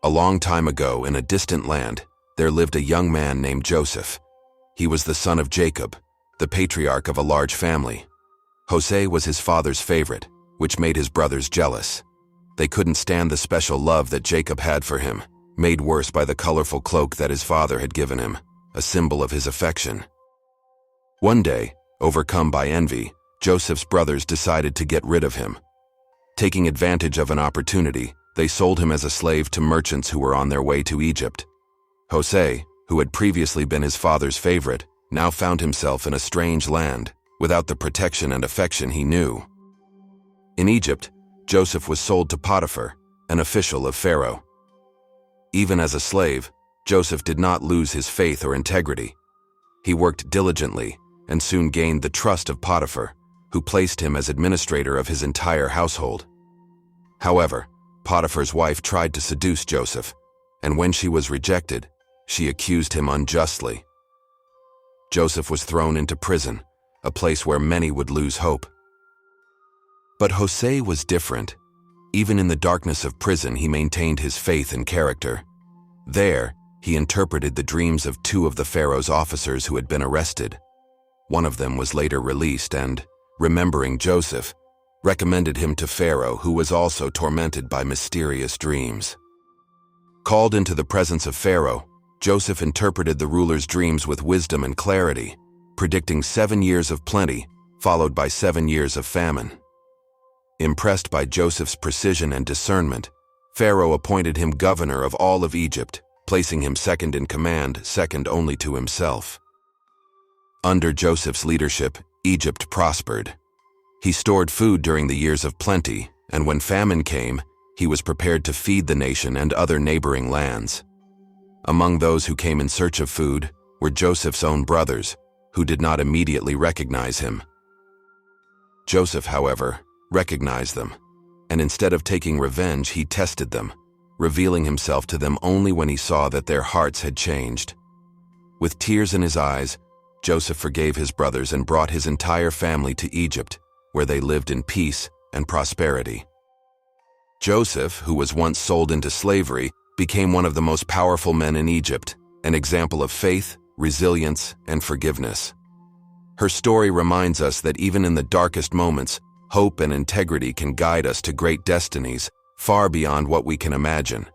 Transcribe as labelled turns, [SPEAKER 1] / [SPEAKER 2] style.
[SPEAKER 1] A long time ago, in a distant land, there lived a young man named Joseph. He was the son of Jacob, the patriarch of a large family. Jose was his father's favorite, which made his brothers jealous. They couldn't stand the special love that Jacob had for him, made worse by the colorful cloak that his father had given him, a symbol of his affection. One day, overcome by envy, Joseph's brothers decided to get rid of him. Taking advantage of an opportunity, they sold him as a slave to merchants who were on their way to Egypt. Jose, who had previously been his father's favorite, now found himself in a strange land, without the protection and affection he knew. In Egypt, Joseph was sold to Potiphar, an official of Pharaoh. Even as a slave, Joseph did not lose his faith or integrity. He worked diligently and soon gained the trust of Potiphar, who placed him as administrator of his entire household. However, Potiphar's wife tried to seduce Joseph, and when she was rejected, she accused him unjustly. Joseph was thrown into prison, a place where many would lose hope. But Jose was different. Even in the darkness of prison, he maintained his faith and character. There, he interpreted the dreams of two of the Pharaoh's officers who had been arrested. One of them was later released and, remembering Joseph, recommended him to Pharaoh, who was also tormented by mysterious dreams. Called into the presence of Pharaoh, Joseph interpreted the ruler's dreams with wisdom and clarity, predicting 7 years of plenty, followed by 7 years of famine. Impressed by Joseph's precision and discernment, Pharaoh appointed him governor of all of Egypt, placing him second in command, second only to himself. Under Joseph's leadership, Egypt prospered. He stored food during the years of plenty, and when famine came, he was prepared to feed the nation and other neighboring lands. Among those who came in search of food were Joseph's own brothers, who did not immediately recognize him. Joseph, however, recognized them, and instead of taking revenge, he tested them, revealing himself to them only when he saw that their hearts had changed. With tears in his eyes, Joseph forgave his brothers and brought his entire family to Egypt, where they lived in peace and prosperity. Joseph, who was once sold into slavery, became one of the most powerful men in Egypt, an example of faith, resilience, and forgiveness. Her story reminds us that even in the darkest moments, hope and integrity can guide us to great destinies, far beyond what we can imagine.